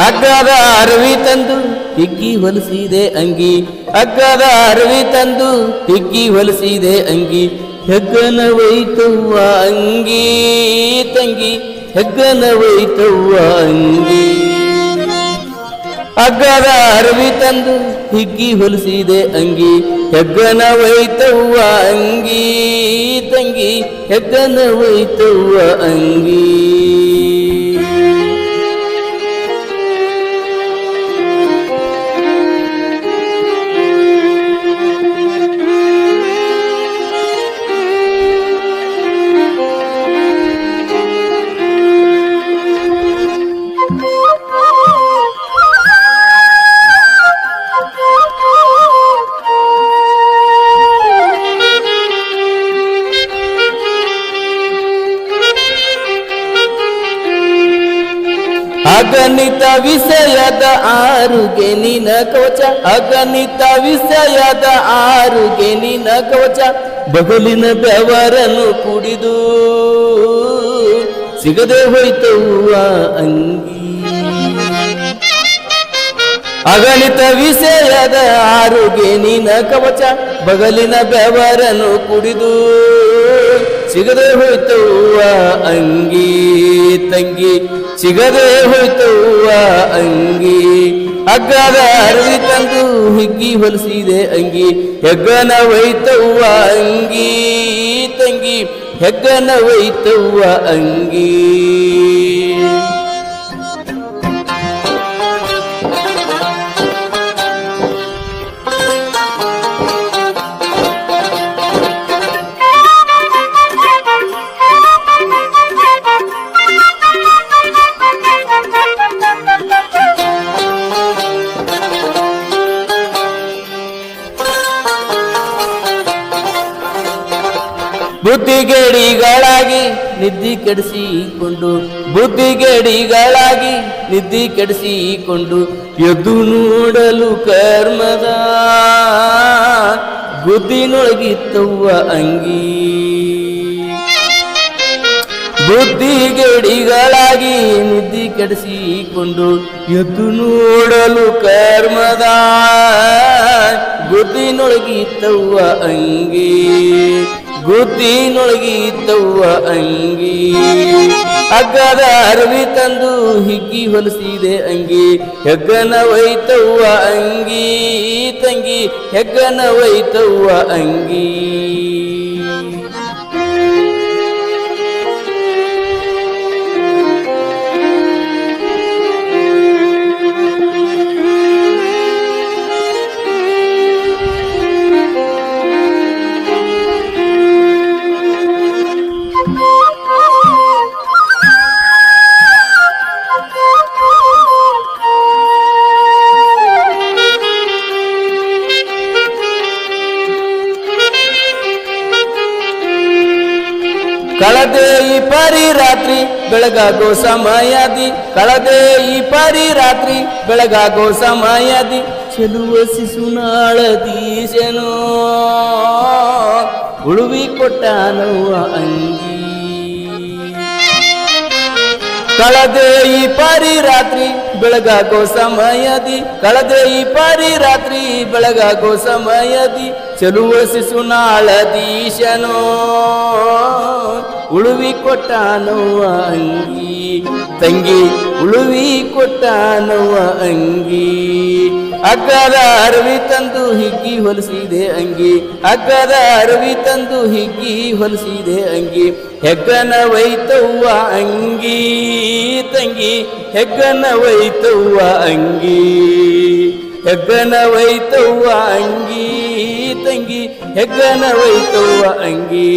ಹಗ್ಗದ ಅರವಿ ತಂದು ಹಿಗ್ಗಿ ಹೊಲಿಸಿದೆ ಅಂಗಿ, ಹಗ್ಗದ ಅರವಿ ತಂದು ಹಿಗ್ಗಿ ಹೊಲಿಸಿದೆ ಅಂಗಿ, ಹೆಗ್ಗನ ಒಯ್ತವ್ವ ಅಂಗಿ ತಂಗಿ, ಹೆಗ್ಗನ ಒಯ್ತವ್ವ ಅಂಗಿ. ಹಗ್ಗದ ಅರವಿ ತಂದು ಹಿಗ್ಗಿ ಹೊಲಿಸಿದೆ ಅಂಗಿ, ಹೆಗ್ಗನ ಒಯ್ತವ್ವ ಅಂಗಿ ತಂಗಿ, ಹೆಗ್ಗನ ಒಯ್ತವ್ವ ಅಂಗಿ. ಅಗಣಿತ ವಿಷಯದ ಆರುಗೆ ನಿನ ಕವಚ, ಅಗಣಿತ ವಿಷಯದ ಆರುಗೆ ನಿನ ಕವಚ, ಬಗಲಿನ ಬೆವರನ್ನು ಕುಡಿದು ಸಿಗದೆ ಹೋಯ್ತವ್ವ ಅಂಗಿ. ಅಗಣಿತ ವಿಷಯದ ಆರುಗೆ ನಿನ ಕವಚ, ಬಗಲಿನ ಬೆವರನ್ನು ಕುಡಿದು ಸಿಗದೆ ಹೋಯ್ತವ್ವ ಅಂಗಿ ತಂಗಿ, ಸಿಗದೆ ಹೋಯ್ತವ್ವ ಅಂಗಿ. ಹಗ್ಗದ ಅರವಿ ತಂದು ಹಿಗ್ಗಿ ಹೊಲಿಸಿದೆ ಅಂಗಿ, ಹೆಗ್ಗನ ಒಯ್ತವ್ವ ಅಂಗಿ ತಂಗಿ, ಹೆಗ್ಗನ ಒಯ್ತವ್ವ ಅಂಗಿ. ಬುದ್ಧಿಗೇಡಿಗಳಾಗಿ ನಿದ್ದಿ ಕೆಡಿಸಿಕೊಂಡು, ಬುದ್ಧಿಗೇಡಿಗಳಾಗಿ ನಿದ್ದಿ ಕೆಡಿಸಿಕೊಂಡು, ಎದ್ದು ನೋಡಲು ಕರ್ಮದ ಬುದ್ಧಿನೊಳಗಿತ್ತವ್ವ ಅಂಗಿ. ಬುದ್ಧಿಗೇಡಿಗಳಾಗಿ ನಿದ್ದಿ ಕೆಡಿಸಿಕೊಂಡು, ಎದ್ದು ನೋಡಲು ಕರ್ಮದ ಬುದ್ಧಿನೊಳಗಿತ್ತವ್ವ ಅಂಗಿ, ಬುದ್ಧಿನೊಳಗಿತ್ತವ್ವ ಅಂಗಿ. ಹಗ್ಗದ ಅರವಿ ತಂದು ಹಿಗ್ಗಿ ಹೊಲಿಸಿದೆ ಅಂಗಿ, ಹೆಗ್ಗನ ಒಯ್ತವ್ವ ಅಂಗಿ ತಂಗಿ, ಹೆಗ್ಗನ ಒಯ್ತವ್ವ ಅಂಗಿ. ಕಳದೆ ಈ ಪರಿ ರಾತ್ರಿ ಬೆಳಗಾಗೋ ಸಮಯದಿ, ಕಳದೆ ಈ ಪರಿ ರಾತ್ರಿ ಬೆಳಗಾಗೋ ಸಮಯದಿ, ಚೆಲುವ ಶಿಶುನಾಳದೀಶನೋ ಉಳುವಿ ಕೊಟ್ಟಾನವ್ವ ಅಂಗಿ. ಕಳದೆ ಈ ಪರಿ ರಾತ್ರಿ ಬೆಳಗಾಗೋ ಸಮಯದಿ, ಕಳದೆ ಈ ಪರಿ ರಾತ್ರಿ ಬೆಳಗಾಗೋ ಸಮಯದಿ, ಚೆಲುವ ಶಿಶುನಾಳದೀಶನೋ ಉಳುವಿ ಕೊಟ್ಟಾನವ್ವ ಅಂಗಿ ತಂಗಿ, ಉಳುವಿ ಕೊಟ್ಟಾನವ್ವ ಅಂಗಿ. ಹಗ್ಗದ ಅರವಿ ತಂದು ಹಿಗ್ಗಿ ಹೊಲಿಸಿದೆ ಅಂಗಿ, ಹಗ್ಗದ ಅರವಿ ತಂದು ಹಿಗ್ಗಿ ಹೊಲಿಸಿದೆ ಅಂಗಿ, ಹೆಗ್ಗನ ಒಯ್ತವ್ವ ಅಂಗಿ ತಂಗಿ, ಹೆಗ್ಗನ ಒಯ್ತವ್ವ ಅಂಗಿ, ಹೆಗ್ಗನ ಒಯ್ತವ್ವ ಅಂಗಿ ತಂಗಿ, ಹೆಗ್ಗನ ಒಯ್ತವ್ವ ಅಂಗಿ.